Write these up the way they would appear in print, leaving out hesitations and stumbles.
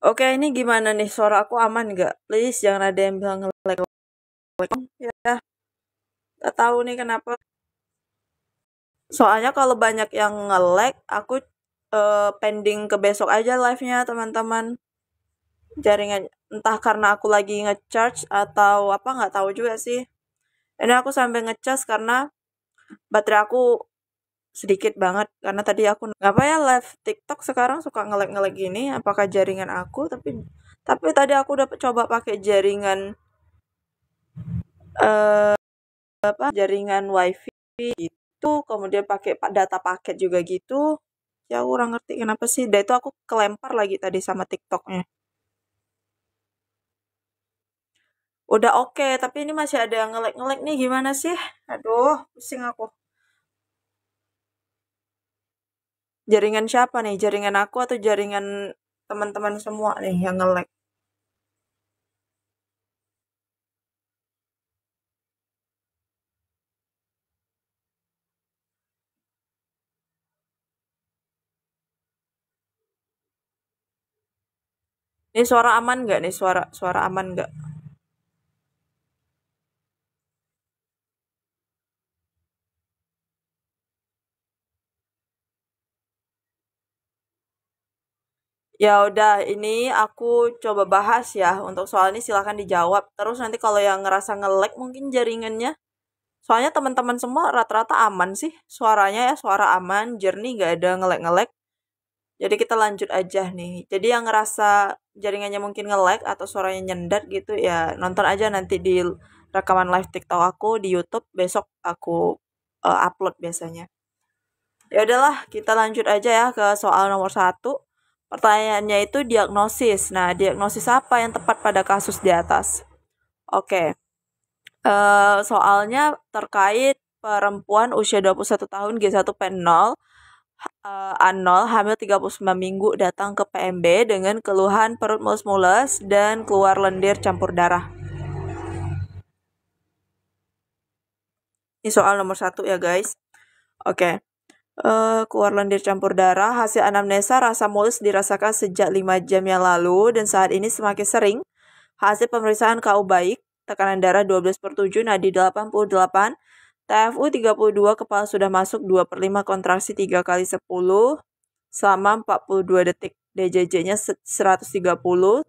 Oke, ini gimana nih? Suara aku aman nggak? Please, jangan ada yang bilang nge-lag. Ya, nggak tahu nih kenapa. Soalnya kalau banyak yang nge-lag, aku pending ke besok aja live-nya, teman-teman. Jaringan, entah karena aku lagi nge-charge atau apa, nggak tahu juga sih. Ini aku sampai nge-charge karena baterai aku sedikit banget. Karena tadi aku, apa ya, live TikTok sekarang suka nge-lag gini. Apakah jaringan aku? Tapi tadi aku udah coba pakai jaringan eh jaringan wifi gitu, kemudian pakai data paket juga gitu. Ya aku kurang ngerti kenapa sih. Dan itu aku kelempar lagi tadi sama TikToknya. Udah oke, tapi ini masih ada yang nge-lag nih, gimana sih? Aduh, pusing aku. Jaringan siapa nih? Jaringan aku atau jaringan teman-teman semua nih yang nge-lag? Ini suara aman nggak nih? Suara suara aman nggak? Ya udah, ini aku coba bahas ya. Untuk soal ini silahkan dijawab. Terus nanti kalau yang ngerasa nge-lag mungkin jaringannya, soalnya teman-teman semua rata-rata aman sih suaranya ya, suara aman, jernih, nggak ada nge-lag. Jadi kita lanjut aja nih. Jadi yang ngerasa jaringannya mungkin nge-lag atau suaranya nyendat gitu ya, nonton aja nanti di rekaman live TikTok aku di YouTube, besok aku upload biasanya. Ya udahlah, kita lanjut aja ya ke soal nomor satu. Pertanyaannya itu diagnosis. Nah, diagnosis apa yang tepat pada kasus di atas? Oke. Soalnya terkait perempuan usia 21 tahun G1P0 A0 hamil 39 minggu datang ke PMB dengan keluhan perut mules-mules dan keluar lendir campur darah. Ini soal nomor satu ya guys. Oke. Keluar lendir campur darah, hasil anamnesa rasa mules dirasakan sejak 5 jam yang lalu dan saat ini semakin sering. Hasil pemeriksaan KU baik, tekanan darah 12/7, nadi 88, TFU 32, kepala sudah masuk 2/5 kontraksi 3 kali 10 selama 42 detik. DJJ-nya 130.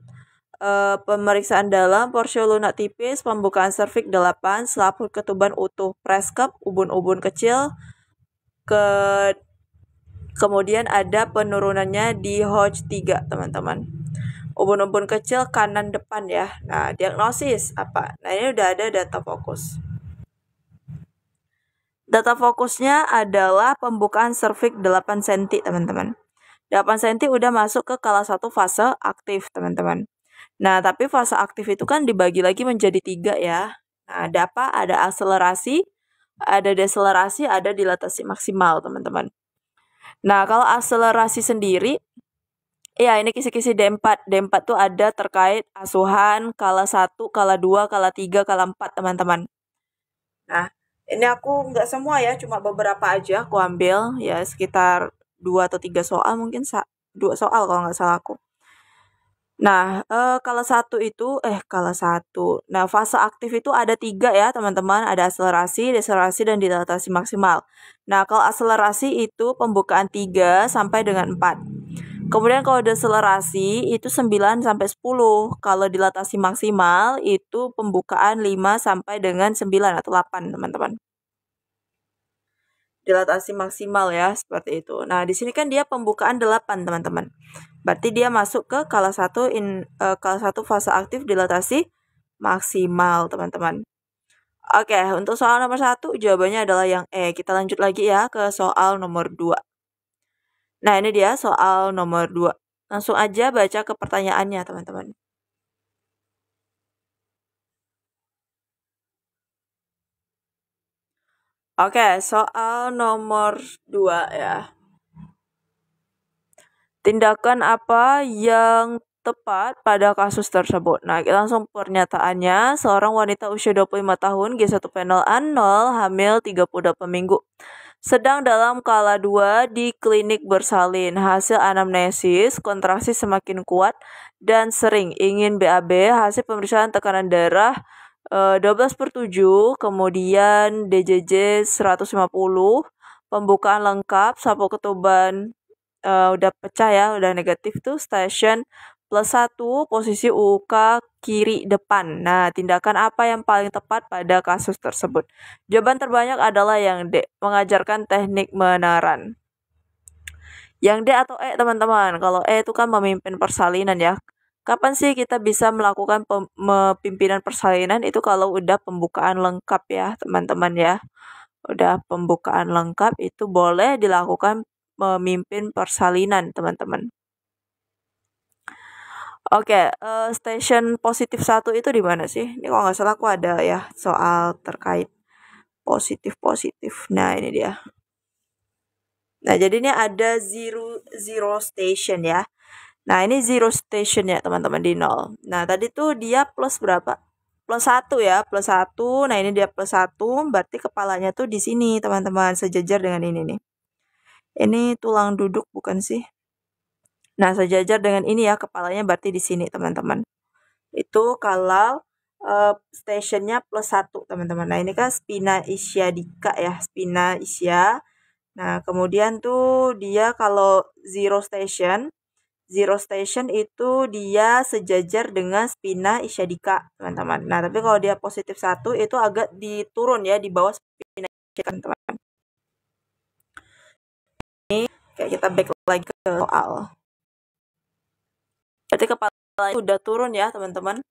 Pemeriksaan dalam, porsio lunak tipis, pembukaan serviks 8, selaput ketuban utuh, preskep, ubun-ubun kecil, kemudian ada penurunannya di Hodge 3, teman-teman. Ubun-ubun kecil kanan depan ya. Nah, diagnosis apa? Nah, ini udah ada data fokus. Data fokusnya adalah pembukaan serviks 8 cm, teman-teman. 8 cm udah masuk ke salah satu fase aktif, teman-teman. Nah, tapi fase aktif itu kan dibagi lagi menjadi 3 ya. Nah, ada apa? Ada akselerasi, ada deselerasi, ada dilatasi maksimal, teman-teman. Nah, kalau akselerasi sendiri, ya ini kisi-kisi D4. D4 tuh ada terkait asuhan, kala 1, kala 2, kala 3, kala 4, teman-teman. Nah, ini aku nggak semua ya, cuma beberapa aja aku ambil, ya sekitar 2 atau 3 soal mungkin, 2 soal kalau nggak salah aku. Nah, kala satu. Nah, fase aktif itu ada 3 ya, teman-teman. Ada akselerasi, deselerasi, dan dilatasi maksimal. Nah, kalau akselerasi itu pembukaan 3 sampai dengan 4. Kemudian kalau deselerasi itu 9 sampai 10. Kalau dilatasi maksimal itu pembukaan 5 sampai dengan 9 atau 8, teman-teman. Dilatasi maksimal ya, seperti itu. Nah, di sini kan dia pembukaan 8, teman-teman. Berarti dia masuk ke kala satu fase aktif dilatasi maksimal, teman-teman. Oke, untuk soal nomor 1 jawabannya adalah yang E. Kita lanjut lagi ya ke soal nomor 2. Nah, ini dia soal nomor 2. Langsung aja baca ke pertanyaannya, teman-teman. Oke, soal nomor 2 ya. Tindakan apa yang tepat pada kasus tersebut? Nah, kita langsung pernyataannya. Seorang wanita usia 25 tahun, G1 panel A0, hamil 38 minggu. Sedang dalam kala 2 di klinik bersalin, hasil anamnesis, kontraksi semakin kuat dan sering, ingin BAB, hasil pemeriksaan tekanan darah 12/7, kemudian DJJ 150, pembukaan lengkap, sapu ketuban udah pecah ya, udah negatif tuh, station +1, posisi UK kiri depan. Nah, tindakan apa yang paling tepat pada kasus tersebut? Jawaban terbanyak adalah yang D, mengajarkan teknik menaran. Yang D atau E, teman-teman? Kalau E itu kan memimpin persalinan ya. Kapan sih kita bisa melakukan pimpinan persalinan? Itu kalau udah pembukaan lengkap ya, teman-teman ya. Udah pembukaan lengkap itu boleh dilakukan memimpin persalinan, teman-teman. Oke, station positif 1 itu di mana sih? Ini kalau nggak salah aku ada ya soal terkait positif-positif. Nah, ini dia. Nah, jadi ini ada zero station ya. Nah, ini zero station ya, teman-teman, di 0. Nah, tadi tuh dia plus berapa? Plus 1 ya, plus 1. Nah, ini dia plus 1, berarti kepalanya tuh di sini, teman-teman, sejajar dengan ini nih. Ini tulang duduk bukan sih? Nah, sejajar dengan ini ya, kepalanya berarti di sini, teman-teman. Itu kalau stationnya plus 1, teman-teman. Nah, ini kan spina ischiadica ya, spina ischia. Nah, kemudian tuh dia kalau zero station itu dia sejajar dengan spina ischiadica, teman-teman. Nah, tapi kalau dia positif 1 itu agak diturun ya, di bawah spina ischiadica, teman-teman. Ini kayak kita back lagi ke soal. Berarti kepalanya udah turun ya, teman-teman.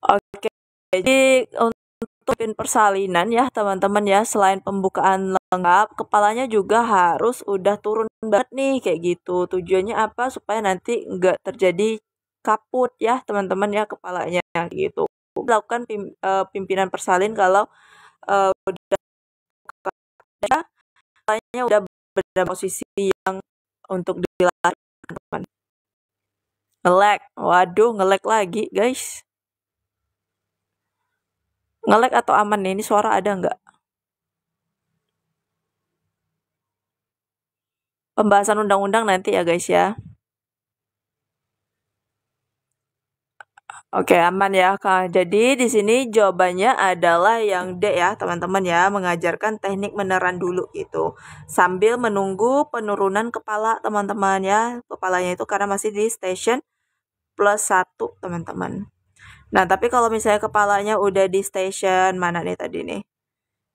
Oke, jadi untuk persalinan ya, teman-teman ya, selain pembukaan lengkap, kepalanya juga harus udah turun banget nih, kayak gitu. Tujuannya apa? Supaya nanti nggak terjadi kaput ya, teman-teman ya, kepalanya gitu. Lakukan pimpinan persalin kalau udah kepalanya udah berada posisi yang untuk dilakukan, teman-teman. Nge-lag, waduh, nge-lag lagi guys. Nge-lag atau aman nih? Ini suara ada nggak? Pembahasan undang-undang nanti ya guys ya. Oke, aman ya, Kak. Jadi di sini jawabannya adalah yang D ya, teman-teman ya, mengajarkan teknik meneran dulu gitu. Sambil menunggu penurunan kepala, teman-teman ya. Kepalanya itu karena masih di station plus 1, teman-teman. Nah, tapi kalau misalnya kepalanya udah di station mana nih tadi nih?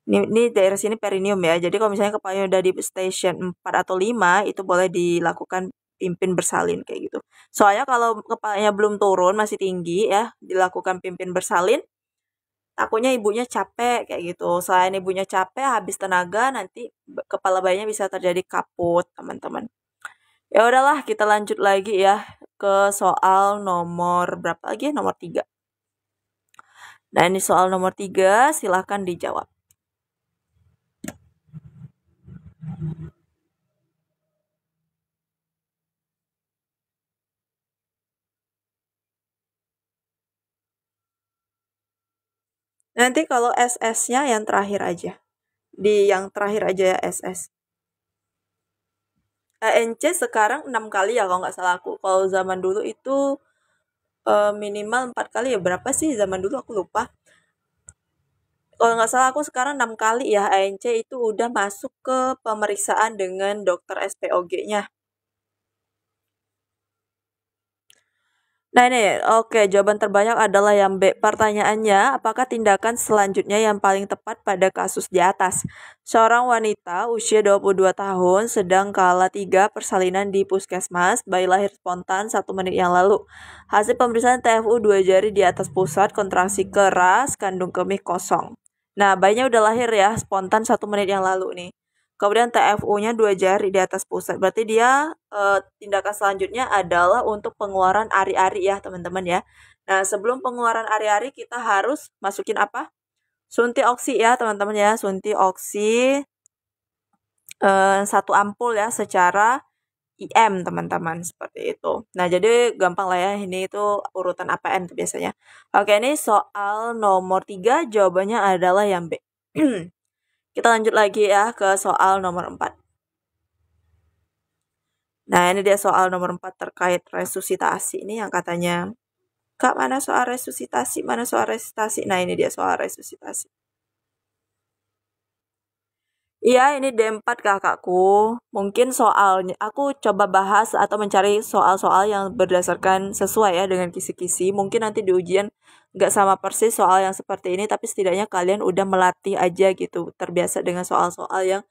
Ini daerah sini perineum ya. Jadi kalau misalnya kepalanya udah di station 4 atau 5, itu boleh dilakukan pimpin bersalin kayak gitu. Soalnya kalau kepalanya belum turun, masih tinggi ya, dilakukan pimpin bersalin, takutnya ibunya capek kayak gitu. Selain ibunya capek, habis tenaga, nanti kepala bayinya bisa terjadi kaput, teman-teman. Ya udahlah, kita lanjut lagi ya ke soal nomor berapa lagi? Nomor 3. Nah, ini soal nomor 3, silahkan dijawab. Nanti kalau SS-nya yang terakhir aja. Di yang terakhir aja ya SS. ANC sekarang 6 kali ya kalau nggak salah aku. Kalau zaman dulu itu minimal 4 kali ya. Berapa sih zaman dulu aku lupa. Kalau nggak salah aku sekarang 6 kali ya ANC itu udah masuk ke pemeriksaan dengan dokter SPOG-nya. Nah ini, oke, jawaban terbanyak adalah yang B. Pertanyaannya, apakah tindakan selanjutnya yang paling tepat pada kasus di atas? Seorang wanita usia 22 tahun sedang kala 3 persalinan di puskesmas, bayi lahir spontan 1 menit yang lalu. Hasil pemeriksaan TFU 2 jari di atas pusat, kontraksi keras, kandung kemih kosong. Nah, bayinya udah lahir ya, spontan 1 menit yang lalu nih. Kemudian TFU-nya 2 jari di atas pusat. Berarti dia tindakan selanjutnya adalah untuk pengeluaran ari-ari ya, teman-teman ya. Nah, sebelum pengeluaran ari-ari kita harus masukin apa? Suntik oksi ya, teman-teman ya. Suntik oksi 1 ampul ya secara IM, teman-teman, seperti itu. Nah, jadi gampang lah ya. Ini itu urutan APN tuh biasanya. Oke, ini soal nomor 3, jawabannya adalah yang B. Kita lanjut lagi ya ke soal nomor 4. Nah, ini dia soal nomor 4 terkait resusitasi. Ini yang katanya, Kak, mana soal resusitasi? Mana soal resusitasi? Nah, ini dia soal resusitasi. Iya, ini D4 kakakku. Mungkin soalnya, aku coba bahas atau mencari soal-soal yang berdasarkan sesuai ya dengan kisi-kisi. Mungkin nanti di ujian nggak sama persis soal yang seperti ini, tapi setidaknya kalian udah melatih aja gitu. Terbiasa dengan soal-soal yang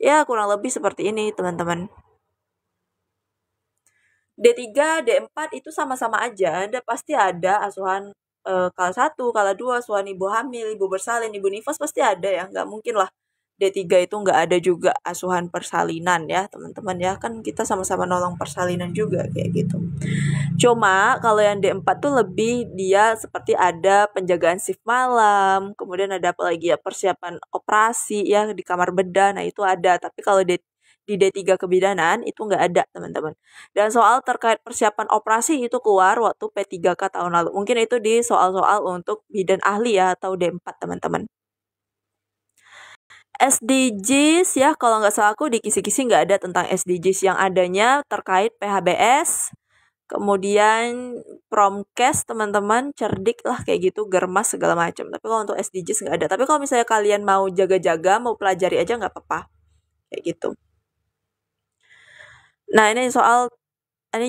ya kurang lebih seperti ini, teman-teman. D3, D4 itu sama-sama aja. Ada pasti ada asuhan kala 1, kala 2, asuhan ibu hamil, ibu bersalin, ibu nifas pasti ada ya. Nggak mungkin lah D3 itu nggak ada juga asuhan persalinan ya, teman-teman ya. Kan kita sama-sama nolong persalinan juga kayak gitu. Cuma kalau yang D4 tuh lebih dia seperti ada penjagaan shift malam, kemudian ada apa lagi ya, persiapan operasi ya di kamar bedah. Nah, itu ada. Tapi kalau di D3 kebidanan itu nggak ada, teman-teman. Dan soal terkait persiapan operasi itu keluar waktu P3K tahun lalu. Mungkin itu di soal-soal untuk bidan ahli ya atau D4, teman-teman. SDGs ya, kalau nggak salah aku di kisi-kisi nggak ada tentang SDGs. Yang adanya terkait PHBS, kemudian Promkes, teman-teman, cerdik lah kayak gitu, germas segala macam. Tapi kalau untuk SDGs nggak ada. Tapi kalau misalnya kalian mau jaga-jaga, mau pelajari aja nggak apa-apa. Kayak gitu. Nah, ini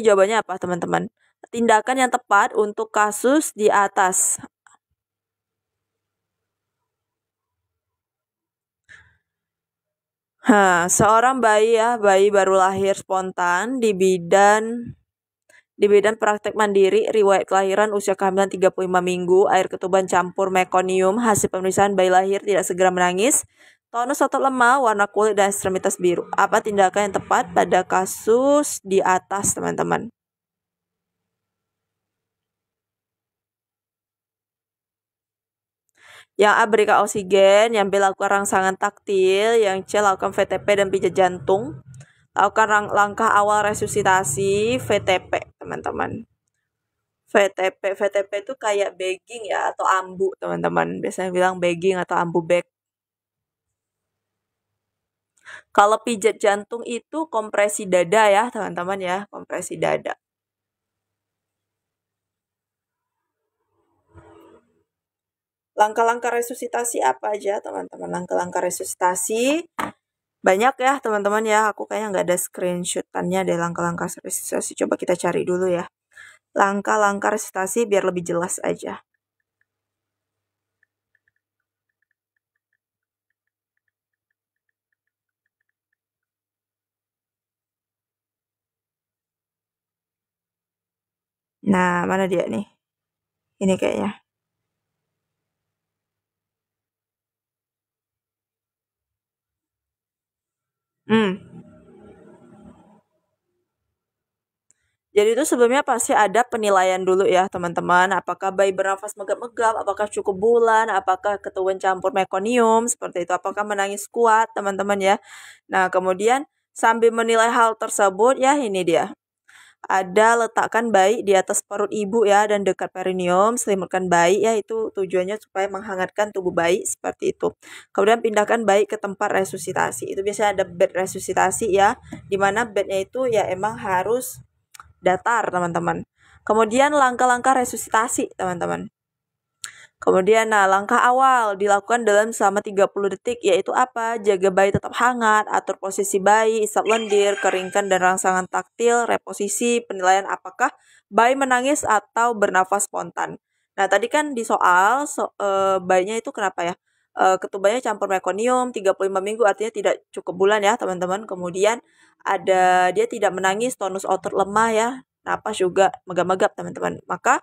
jawabannya apa, teman-teman? Tindakan yang tepat untuk kasus di atas. Seorang bayi ya, bayi baru lahir spontan di bidan praktek mandiri, riwayat kelahiran, usia kehamilan 35 minggu, air ketuban campur mekonium, hasil pemeriksaan bayi lahir tidak segera menangis, tonus otot lemah, warna kulit dan ekstremitas biru. Apa tindakan yang tepat pada kasus di atas, teman-teman? Yang A berikan oksigen, yang B lakukan rangsangan taktil, yang C lakukan VTP dan pijat jantung. Lakukan langkah awal resusitasi, VTP, teman-teman. VTP itu kayak bagging ya atau ambu, teman-teman. Biasanya bilang bagging atau ambu bag. Kalau pijat jantung itu kompresi dada ya, teman-teman ya, kompresi dada. Langkah-langkah resusitasi apa aja, teman-teman? Langkah-langkah resusitasi banyak ya, teman-teman ya. Aku kayaknya nggak ada screenshotannya deh langkah-langkah resusitasi. Coba kita cari dulu ya. Langkah-langkah resusitasi biar lebih jelas aja. Nah, mana dia nih? Ini kayaknya. Jadi itu sebelumnya pasti ada penilaian dulu ya, teman-teman. Apakah bayi bernafas megap-megap, apakah cukup bulan, apakah ketuban campur mekonium, seperti itu. Apakah menangis kuat, teman-teman ya. Nah, kemudian sambil menilai hal tersebut ya, ini dia. Ada letakkan bayi di atas perut ibu ya dan dekat perineum, selimutkan bayi ya, itu tujuannya supaya menghangatkan tubuh bayi seperti itu. Kemudian pindahkan bayi ke tempat resusitasi. Itu biasanya ada bed resusitasi ya, dimana bednya itu ya emang harus datar, teman-teman. Kemudian langkah-langkah resusitasi, teman-teman. Kemudian, langkah awal dilakukan dalam selama 30 detik, yaitu apa? Jaga bayi tetap hangat, atur posisi bayi, isap lendir, keringkan dan rangsangan taktil, reposisi, penilaian apakah bayi menangis atau bernafas spontan. Nah, tadi kan di soal, bayinya itu kenapa ya? Ketubannya campur mekonium, 35 minggu artinya tidak cukup bulan ya, teman-teman. Kemudian dia tidak menangis, tonus otot lemah ya, napas juga megap-megap, teman-teman. Maka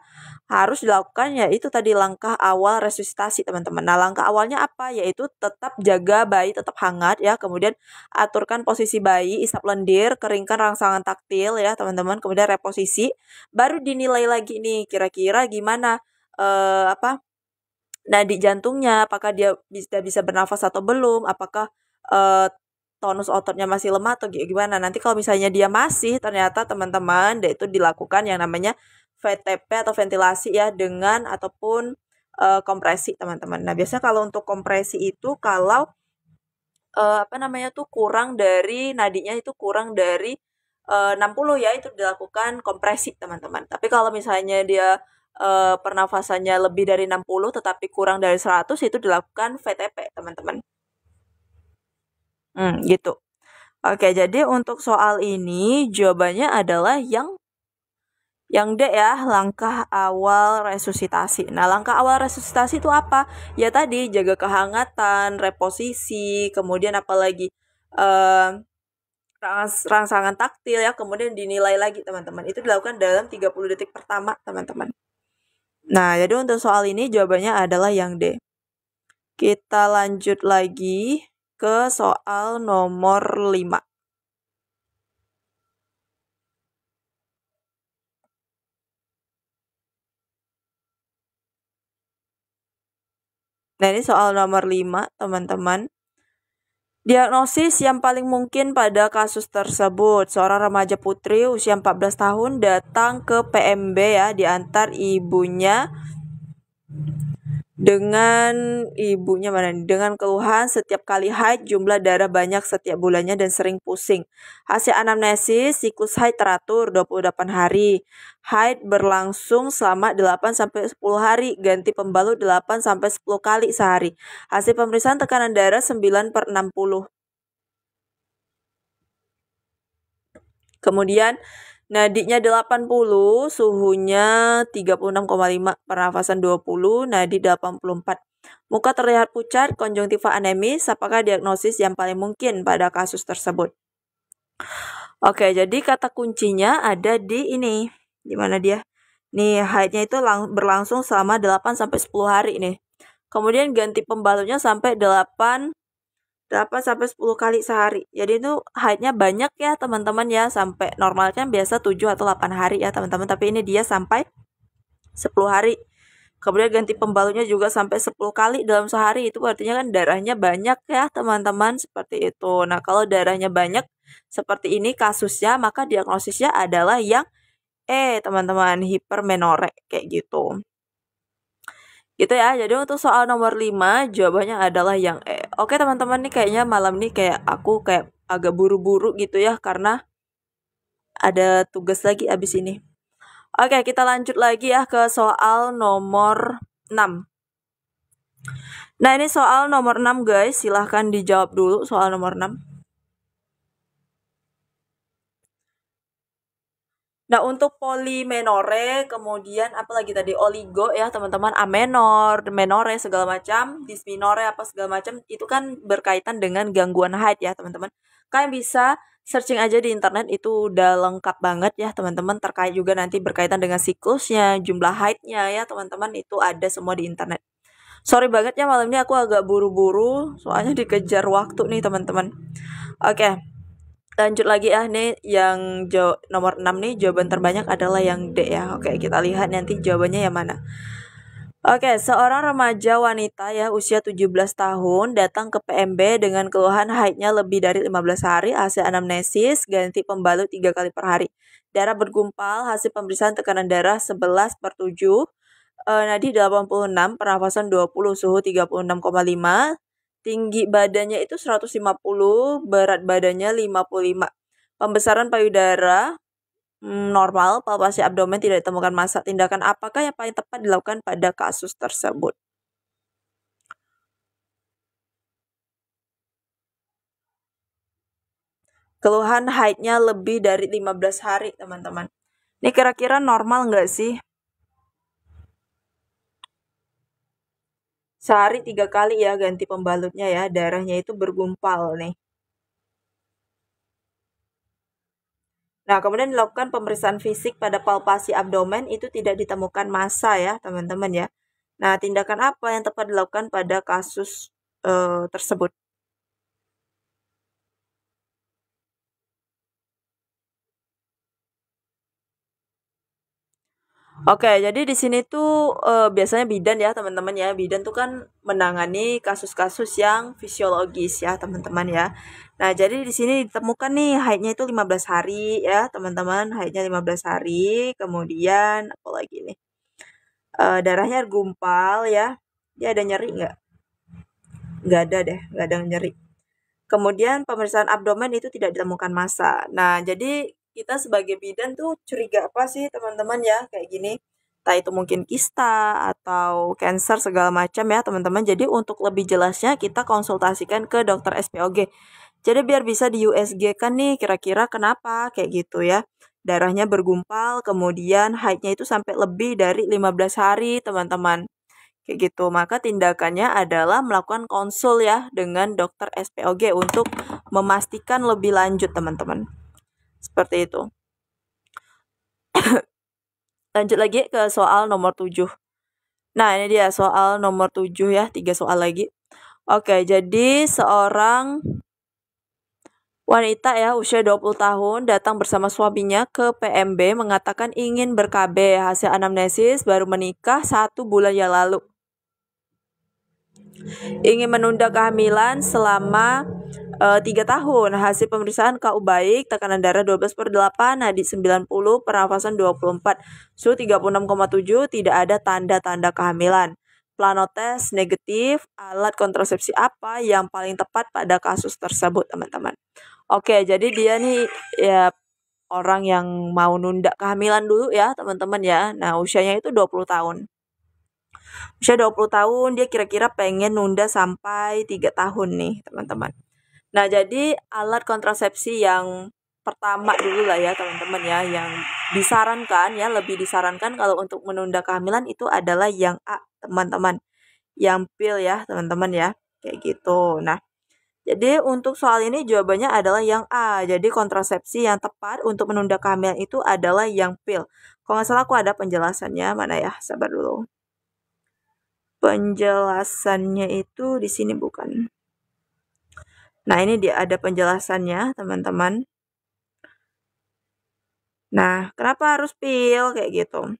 harus dilakukan ya itu tadi langkah awal resusitasi, teman-teman. Nah, langkah awalnya apa? Yaitu tetap jaga bayi tetap hangat ya, kemudian aturkan posisi bayi, isap lendir, keringkan rangsangan taktil ya, teman-teman. Kemudian reposisi, baru dinilai lagi nih kira-kira gimana nadi jantungnya, apakah dia bisa bernafas atau belum, apakah eh, tonus ototnya masih lemah atau gimana. Nanti kalau misalnya dia masih, ternyata teman-teman, dia itu dilakukan yang namanya VTP atau ventilasi ya dengan ataupun kompresi, teman-teman. Nah, biasanya kalau untuk kompresi itu kalau apa namanya tuh kurang dari nadinya itu kurang dari 60 ya, itu dilakukan kompresi teman-teman. Tapi kalau misalnya dia pernafasannya lebih dari 60 tetapi kurang dari 100 itu dilakukan VTP teman-teman. Gitu. Oke, jadi untuk soal ini jawabannya adalah yang D ya, langkah awal resusitasi. Nah, langkah awal resusitasi itu apa? Ya tadi, jaga kehangatan, reposisi, kemudian apalagi eh, rangsangan taktil ya, kemudian dinilai lagi teman-teman. Itu dilakukan dalam 30 detik pertama teman-teman. Nah, jadi untuk soal ini jawabannya adalah yang D. Kita lanjut lagi ke soal nomor 5. Nah, ini soal nomor 5, teman-teman. Diagnosis yang paling mungkin pada kasus tersebut, seorang remaja putri usia 14 tahun datang ke PMB ya, diantar ibunya dengan keluhan setiap kali haid, jumlah darah banyak setiap bulannya dan sering pusing. Hasil anamnesis, siklus haid teratur 28 hari. Haid berlangsung selama 8 sampai 10 hari, ganti pembalut 8 sampai 10 kali sehari. Hasil pemeriksaan tekanan darah 9/60. Kemudian nadinya 80, suhunya 36,5, pernafasan 20, nadi 84. Muka terlihat pucat, konjungtiva anemis, apakah diagnosis yang paling mungkin pada kasus tersebut? Oke, jadi kata kuncinya ada di ini. Di mana dia? Nih, haidnya itu berlangsung selama 8 sampai 10 hari nih. Kemudian ganti pembalutnya sampai 8 sampai 10 kali sehari. Jadi itu haidnya banyak ya teman-teman ya, sampai normalnya biasa 7 atau 8 hari ya teman-teman, tapi ini dia sampai 10 hari. Kemudian ganti pembalutnya juga sampai 10 kali dalam sehari, itu artinya kan darahnya banyak ya teman-teman, seperti itu. Nah, kalau darahnya banyak seperti ini kasusnya, maka diagnosisnya adalah yang teman-teman, hipermenore kayak gitu. Gitu ya, jadi untuk soal nomor 5 jawabannya adalah yang E. Oke teman-teman, nih kayaknya malam nih kayak aku kayak agak buru-buru gitu ya, karena ada tugas lagi abis ini. Oke, kita lanjut lagi ya ke soal nomor 6. Nah, ini soal nomor 6 guys, silahkan dijawab dulu soal nomor 6. Nah, untuk polimenore, kemudian apalagi tadi oligo ya teman-teman, amenor, menore segala macam, disminore apa segala macam, itu kan berkaitan dengan gangguan haid ya teman-teman. Kalian bisa searching aja di internet, itu udah lengkap banget ya teman-teman, terkait juga nanti berkaitan dengan siklusnya, jumlah haidnya ya teman-teman, itu ada semua di internet. Sorry banget ya malam ini aku agak buru-buru, soalnya dikejar waktu nih teman-teman. Oke. Lanjut lagi ya, nih yang nomor 6 nih jawaban terbanyak adalah yang D ya. Oke, kita lihat nanti jawabannya yang mana. Oke, seorang remaja wanita ya usia 17 tahun datang ke PMB dengan keluhan haidnya lebih dari 15 hari, hasil anamnesis, ganti pembalut 3 kali per hari. Darah bergumpal, hasil pemeriksaan tekanan darah 11/7, nadi 86, pernafasan 20, suhu 36,5, tinggi badannya itu 150, berat badannya 55. Pembesaran payudara normal, palpasi abdomen tidak ditemukan massa. Tindakan apakah yang paling tepat dilakukan pada kasus tersebut? Keluhan haidnya lebih dari 15 hari, teman-teman. Ini kira-kira normal nggak sih? Sehari 3 kali ya ganti pembalutnya ya, darahnya itu bergumpal nih. Nah, kemudian dilakukan pemeriksaan fisik pada palpasi abdomen, itu tidak ditemukan massa ya, teman-teman ya. Nah, tindakan apa yang tepat dilakukan pada kasus tersebut? Oke, jadi di sini tuh biasanya bidan ya teman-teman ya. Bidan tuh kan menangani kasus-kasus yang fisiologis ya teman-teman ya. Nah, jadi di sini ditemukan nih haidnya itu 15 hari ya teman-teman. Haidnya 15 hari. Kemudian apa lagi nih? Darahnya gumpal ya. Dia ada nyeri nggak? Nggak ada deh, nggak ada nyeri. Kemudian pemeriksaan abdomen itu tidak ditemukan massa. Nah, jadi kita sebagai bidan tuh curiga apa sih teman-teman ya kayak gini. Entah itu mungkin kista atau cancer segala macam ya teman-teman. Jadi untuk lebih jelasnya kita konsultasikan ke dokter SPOG. Jadi biar bisa di USG kan nih kira-kira kenapa kayak gitu ya. Darahnya bergumpal, kemudian haidnya itu sampai lebih dari 15 hari teman-teman. Kayak gitu. Maka tindakannya adalah melakukan konsul ya dengan dokter SPOG untuk memastikan lebih lanjut teman-teman. Seperti itu. Lanjut lagi ke soal nomor 7. Nah, ini dia soal nomor 7 ya, 3 soal lagi. Oke, jadi seorang wanita ya usia 20 tahun datang bersama suaminya ke PMB mengatakan ingin ber-KB hasil anamnesis baru menikah 1 bulan yang lalu. Ingin menunda kehamilan selama 3 tahun. Hasil pemeriksaan KU baik, tekanan darah 12/8, nadi 90, pernafasan 24, suhu 36,7, tidak ada tanda-tanda kehamilan. Planotes negatif, alat kontrasepsi apa yang paling tepat pada kasus tersebut, teman-teman? Oke, jadi dia nih ya orang yang mau nunda kehamilan dulu ya, teman-teman ya. Nah, usianya itu 20 tahun. Usia 20 tahun, dia kira-kira pengen nunda sampai 3 tahun nih, teman-teman. Nah, jadi alat kontrasepsi yang pertama dulu lah ya, teman-teman ya, yang disarankan ya, lebih disarankan kalau untuk menunda kehamilan itu adalah yang A, teman-teman. Yang pil ya, teman-teman ya. Kayak gitu. Nah, jadi untuk soal ini jawabannya adalah yang A. Jadi kontrasepsi yang tepat untuk menunda kehamilan itu adalah yang pil. Kalau nggak salah aku ada penjelasannya, mana ya? Sabar dulu. Penjelasannya itu di sini bukan. Nah, ini dia ada penjelasannya, teman-teman. Nah, kenapa harus pil kayak gitu?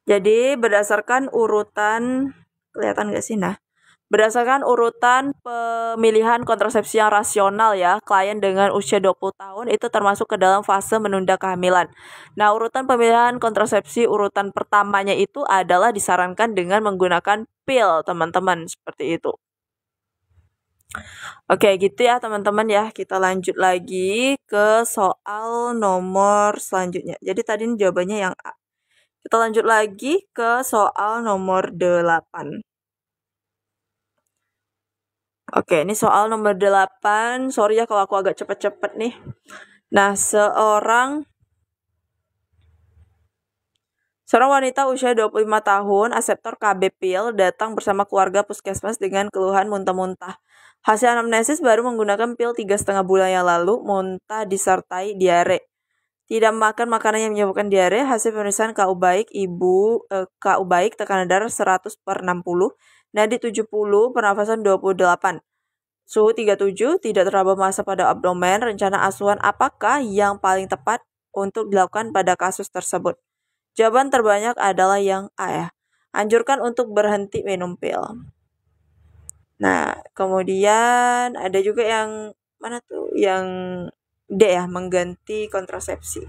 Jadi, berdasarkan urutan, kelihatan nggak sih? Nah, berdasarkan urutan pemilihan kontrasepsi yang rasional ya, klien dengan usia 20 tahun itu termasuk ke dalam fase menunda kehamilan. Nah, urutan pemilihan kontrasepsi urutan pertamanya itu adalah disarankan dengan menggunakan pil, teman-teman, seperti itu. Oke, gitu ya teman-teman ya. Kita lanjut lagi ke soal nomor selanjutnya. Jadi tadi ini jawabannya yang A. Kita lanjut lagi ke soal nomor 8. Oke, ini soal nomor 8. Sorry ya kalau aku agak cepet-cepet nih. Nah, seorang wanita usia 25 tahun, aseptor KB pil, datang bersama keluarga puskesmas dengan keluhan muntah-muntah. Hasil anamnesis baru menggunakan pil 3,5 bulan yang lalu, muntah disertai diare. Tidak makan makanan yang menyebabkan diare. Hasil pemeriksaan KU baik, KU baik, tekanan darah 100/60, nadi 70, pernafasan 28. Suhu 37, tidak teraba massa pada abdomen. Rencana asuhan apakah yang paling tepat untuk dilakukan pada kasus tersebut? Jawaban terbanyak adalah yang A ya. Anjurkan untuk berhenti minum pil. Nah, kemudian ada juga yang mana tuh? Yang D ya, mengganti kontrasepsi.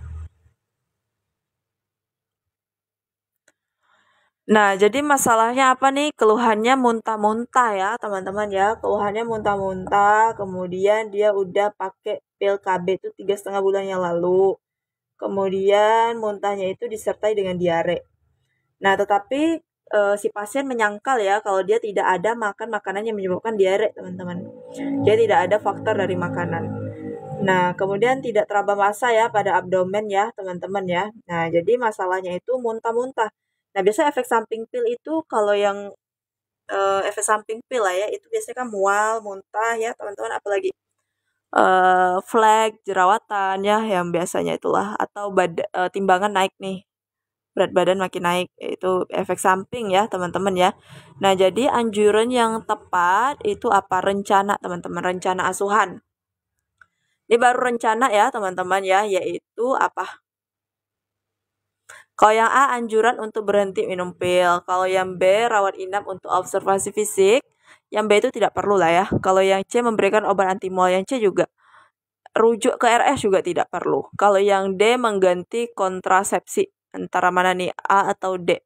Nah, jadi masalahnya apa nih? Keluhannya muntah-muntah ya, teman-teman ya. Keluhannya muntah-muntah, kemudian dia udah pakai pil KB itu 3,5 bulan yang lalu. Kemudian muntahnya itu disertai dengan diare. Nah, tetapi si pasien menyangkal ya kalau dia tidak ada makan makanan yang menyebabkan diare, teman-teman. Dia tidak ada faktor dari makanan. Nah, kemudian tidak teraba massa ya pada abdomen ya, teman-teman ya. Nah, jadi masalahnya itu muntah-muntah. Nah, biasanya efek samping pil itu kalau yang efek samping pil lah ya, itu biasanya kan mual, muntah ya, teman-teman, apalagi flek, jerawatan ya, yang biasanya itulah, atau timbangan naik nih, berat badan makin naik, itu efek samping ya teman-teman ya. Nah, jadi anjuran yang tepat itu apa? Rencana teman-teman, rencana asuhan. Ini baru rencana ya teman-teman ya, yaitu apa? Kalau yang A, anjuran untuk berhenti minum pil. Kalau yang B, rawat inap untuk observasi fisik. Yang B itu tidak perlu lah ya. Kalau yang C, memberikan obat antimual. Yang C juga rujuk ke RS juga tidak perlu. Kalau yang D, mengganti kontrasepsi. Antara mana nih, A atau D?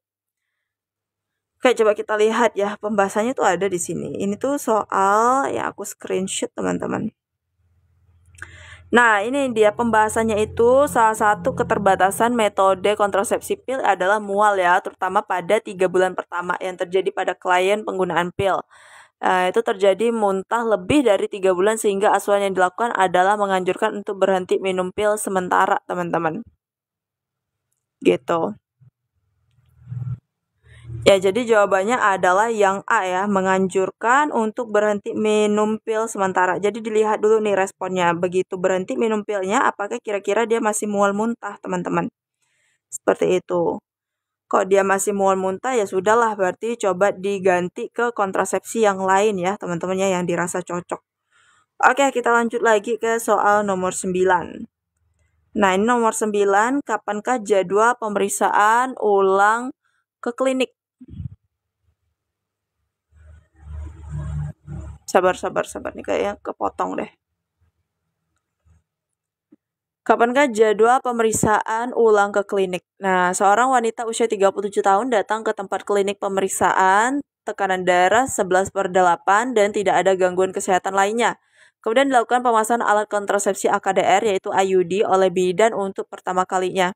Oke, Oke, coba kita lihat ya, pembahasannya tuh ada di sini. Ini tuh soal yang aku screenshot, teman-teman. Nah, ini dia pembahasannya itu salah satu keterbatasan metode kontrasepsi pil adalah mual ya, terutama pada 3 bulan pertama yang terjadi pada klien penggunaan pil. Itu terjadi muntah lebih dari 3 bulan sehingga asuhan yang dilakukan adalah menganjurkan untuk berhenti minum pil sementara, teman-teman. Gitu. Ya, jadi jawabannya adalah yang A ya, menganjurkan untuk berhenti minum pil sementara. Jadi dilihat dulu nih responnya. Begitu berhenti minum pilnya, apakah kira-kira dia masih mual muntah, teman-teman? Seperti itu. Kalau dia masih mual muntah, ya sudahlah, berarti coba diganti ke kontrasepsi yang lain ya, teman-temannya yang dirasa cocok. Oke, kita lanjut lagi ke soal nomor 9. Nah, ini nomor 9, kapankah jadwal pemeriksaan ulang ke klinik? Sabar nih, kayaknya kepotong deh. Kapankah jadwal pemeriksaan ulang ke klinik? Nah, seorang wanita usia 37 tahun datang ke tempat klinik pemeriksaan tekanan darah 11/8 dan tidak ada gangguan kesehatan lainnya. Kemudian dilakukan pemasangan alat kontrasepsi AKDR yaitu IUD oleh bidan untuk pertama kalinya.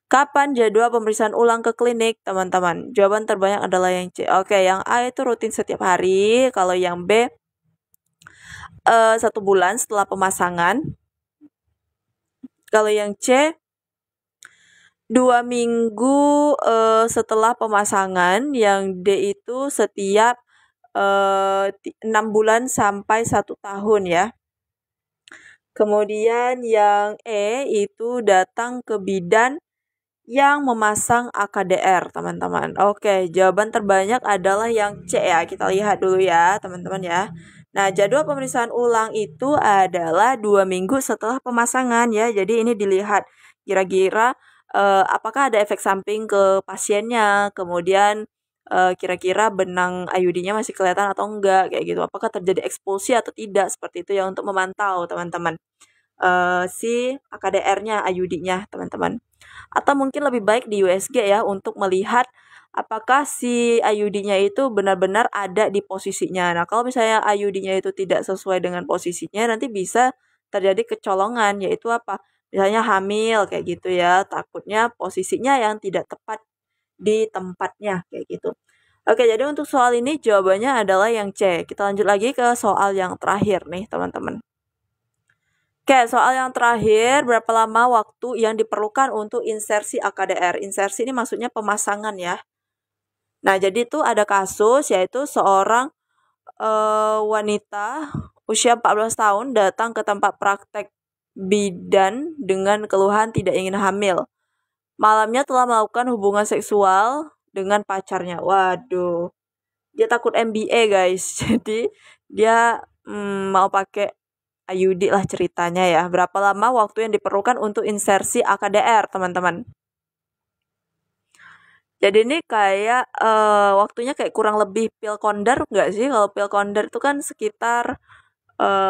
Kapan jadwal pemeriksaan ulang ke klinik, teman-teman? Jawaban terbanyak adalah yang C. Oke, yang A itu rutin setiap hari. Kalau yang B, 1 bulan setelah pemasangan. Kalau yang C, 2 minggu setelah pemasangan. Yang D itu setiap 6 bulan sampai 1 tahun ya. Kemudian yang E itu datang ke bidan yang memasang AKDR, teman-teman. Oke, jawaban terbanyak adalah yang C ya. Kita lihat dulu ya, teman-teman ya. Nah, jadwal pemeriksaan ulang itu adalah 2 minggu setelah pemasangan ya. Jadi ini dilihat kira-kira apakah ada efek samping ke pasiennya, kemudian kira-kira benang IUD-nya masih kelihatan atau enggak, kayak gitu. Apakah terjadi ekspulsi atau tidak, seperti itu ya untuk memantau, teman-teman. Si AKDR-nya, IUD-nya, teman-teman. Atau mungkin lebih baik di USG ya untuk melihat apakah si IUD-nya itu benar-benar ada di posisinya. Nah, kalau misalnya IUD-nya itu tidak sesuai dengan posisinya, nanti bisa terjadi kecolongan, yaitu apa? Misalnya hamil kayak gitu ya, takutnya posisinya yang tidak tepat di tempatnya kayak gitu. Oke, jadi untuk soal ini jawabannya adalah yang C. Kita lanjut lagi ke soal yang terakhir nih, teman-teman. Oke, soal yang terakhir, berapa lama waktu yang diperlukan untuk insersi AKDR? Insersi ini maksudnya pemasangan ya. Nah, jadi itu ada kasus yaitu seorang wanita usia 14 tahun datang ke tempat praktek bidan dengan keluhan tidak ingin hamil. Malamnya telah melakukan hubungan seksual dengan pacarnya. Waduh, dia takut MBA guys. Jadi dia mau pakai IUD lah ceritanya ya. Berapa lama waktu yang diperlukan untuk insersi AKDR, teman-teman? Jadi ini kayak waktunya kayak kurang lebih pil kondar nggak sih? Kalau pil kondar itu kan sekitar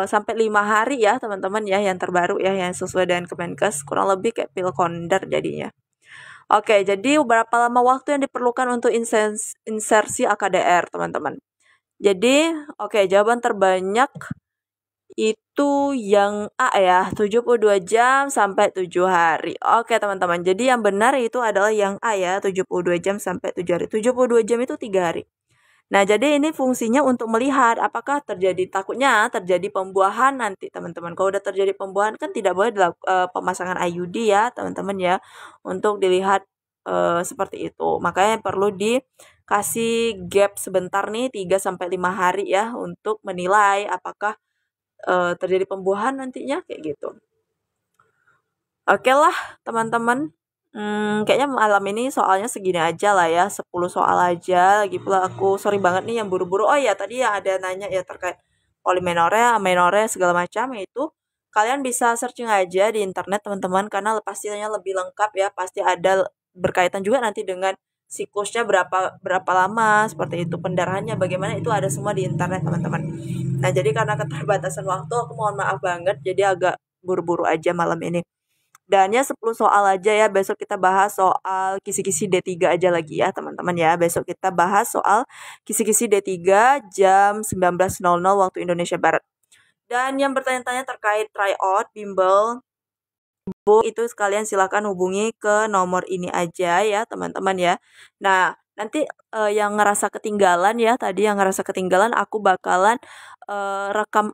sampai 5 hari ya, teman-teman ya, yang terbaru ya, yang sesuai dengan Kemenkes. Kurang lebih kayak pil kondar jadinya. Oke, jadi berapa lama waktu yang diperlukan untuk insersi AKDR, teman-teman? Jadi, oke, jawaban terbanyak itu yang A ya, 72 jam sampai 7 hari. Oke, teman-teman. Jadi yang benar itu adalah yang A ya, 72 jam sampai 7 hari. 72 jam itu 3 hari. Nah, jadi ini fungsinya untuk melihat apakah takutnya terjadi pembuahan nanti, teman-teman. Kalau udah terjadi pembuahan kan tidak boleh pemasangan IUD ya, teman-teman ya, untuk dilihat seperti itu. Makanya perlu dikasih gap sebentar nih 3 sampai 5 hari ya untuk menilai apakah terjadi pembuahan nantinya kayak gitu. Oke lah, teman-teman. Kayaknya malam ini soalnya segini aja lah ya, 10 soal aja. Lagi pula aku sorry banget nih yang buru-buru. Oh ya, tadi yang ada nanya ya terkait polimenorea, amenorrea segala macam itu kalian bisa searching aja di internet, teman-teman, karena pastinya lebih lengkap ya. Pasti ada berkaitan juga nanti dengan siklusnya berapa lama, seperti itu, pendarahannya bagaimana, itu ada semua di internet, teman-teman. Nah, jadi karena keterbatasan waktu aku mohon maaf banget, jadi agak buru-buru aja malam ini. Dan ya 10 soal aja ya, besok kita bahas soal kisi-kisi D3 aja lagi ya teman-teman ya. Besok kita bahas soal kisi-kisi D3 jam 19.00 waktu Indonesia Barat. Dan yang bertanya-tanya terkait tryout bimbel itu sekalian silakan hubungi ke nomor ini aja ya teman-teman ya. Nah, nanti yang ngerasa ketinggalan ya, tadi yang ngerasa ketinggalan aku bakalan rekam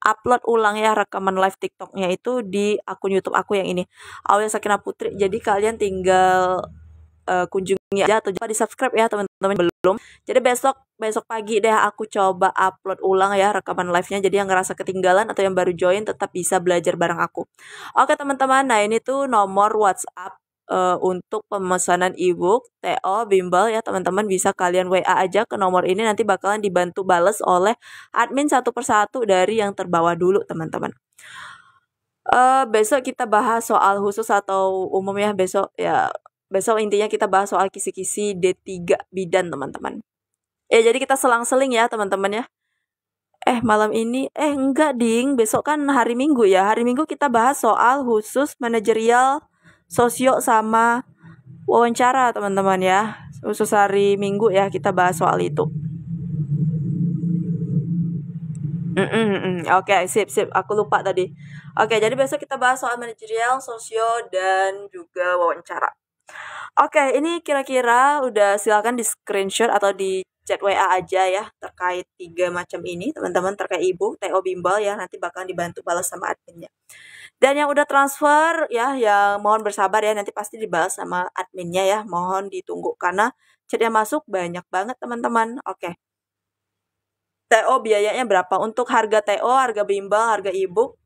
upload ulang ya rekaman live TikToknya itu di akun YouTube aku yang ini, Aulia Sakinah Putri. Jadi kalian tinggal kunjungi aja atau jangan di subscribe ya teman-teman belum. Jadi besok pagi deh aku coba upload ulang ya rekaman live-nya. Jadi yang ngerasa ketinggalan atau yang baru join tetap bisa belajar bareng aku. Oke teman-teman, nah ini tuh nomor WhatsApp untuk pemesanan ebook TO bimbel ya teman-teman, bisa kalian WA aja ke nomor ini, nanti bakalan dibantu bales oleh admin satu persatu dari yang terbawa dulu teman-teman. Besok kita bahas soal khusus atau umum ya besok ya. Besok intinya kita bahas soal kisi-kisi D3 bidan teman-teman. Ya jadi kita selang-seling ya teman-teman ya. Malam ini enggak ding, besok kan hari Minggu ya. Hari Minggu kita bahas soal khusus manajerial, sosio sama wawancara teman-teman ya. Khusus hari Minggu ya kita bahas soal itu. Oke, sip. Aku lupa tadi. Oke, jadi besok kita bahas soal manajerial, sosio, dan juga wawancara. Oke, ini kira-kira udah silakan di screenshot atau di chat WA aja ya terkait 3 macam ini teman-teman, terkait ibu TO bimbel ya, nanti bakal dibantu balas sama adminnya. Dan yang udah transfer ya, yang mohon bersabar ya, nanti pasti dibalas sama adminnya ya, mohon ditunggu karena chatnya masuk banyak banget teman-teman. Oke. TO biayanya berapa? Untuk harga TO, harga bimbel, harga ebook,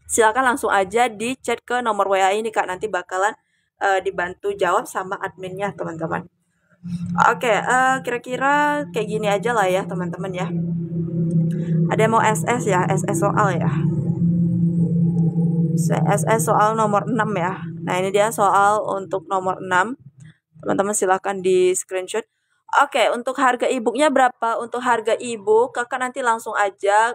silakan langsung aja di chat ke nomor WA ini Kak, nanti bakalan dibantu jawab sama adminnya teman-teman. Oke, kira-kira kayak gini aja lah ya teman-teman ya. Ada yang mau SS ya, SS soal ya. SS soal nomor 6 ya. Nah ini dia soal untuk nomor 6. Teman-teman silahkan di screenshot. Oke, untuk harga e-booknya berapa? Untuk harga e-book kakak nanti langsung aja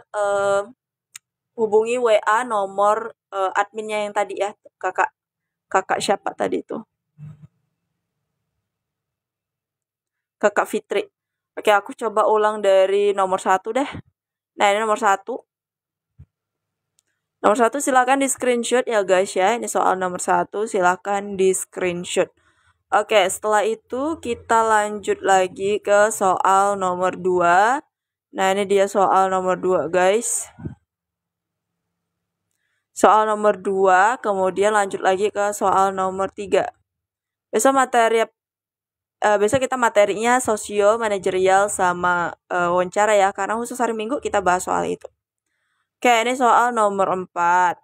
hubungi WA nomor adminnya yang tadi ya, kakak siapa tadi itu? Kakak Fitri. Oke, aku coba ulang dari nomor 1 deh. Nah, ini nomor 1. Nomor 1 silakan di screenshot ya guys ya. Ini soal nomor 1, silakan di screenshot. Oke, setelah itu kita lanjut lagi ke soal nomor 2. Nah, ini dia soal nomor 2 guys. Soal nomor 2, kemudian lanjut lagi ke soal nomor 3. Besok kita materinya sosio, manajerial, sama wawancara ya, karena khusus hari Minggu kita bahas soal itu. Oke, ini soal nomor 4.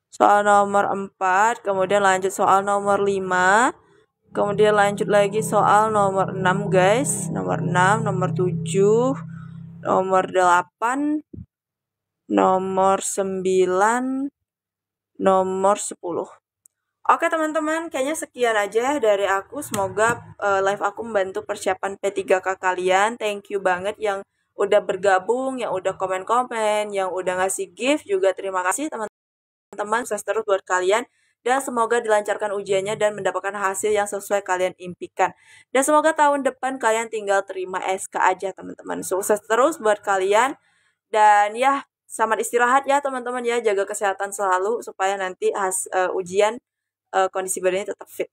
Soal nomor 4, kemudian lanjut soal nomor 5, kemudian lanjut lagi soal nomor 6 guys, nomor 6, nomor 7, nomor 8, nomor 9, nomor 10. Oke teman-teman, kayaknya sekian aja dari aku. Semoga live aku membantu persiapan P3K kalian. Thank you banget yang udah bergabung, yang udah komen-komen, yang udah ngasih gift juga. Terima kasih teman-teman, sukses terus buat kalian. Dan semoga dilancarkan ujiannya dan mendapatkan hasil yang sesuai kalian impikan. Dan semoga tahun depan kalian tinggal terima SK aja teman-teman. Sukses terus buat kalian. Dan ya, selamat istirahat ya teman-teman ya. Jaga kesehatan selalu supaya nanti ujian kondisi badannya tetap fit.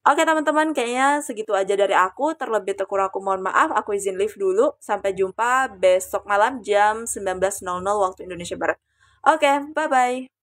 Oke teman-teman, kayaknya segitu aja dari aku. Terlebih terkurang aku mohon maaf. Aku izin leave dulu. Sampai jumpa besok malam jam 19.00 waktu Indonesia Barat. Oke, bye-bye.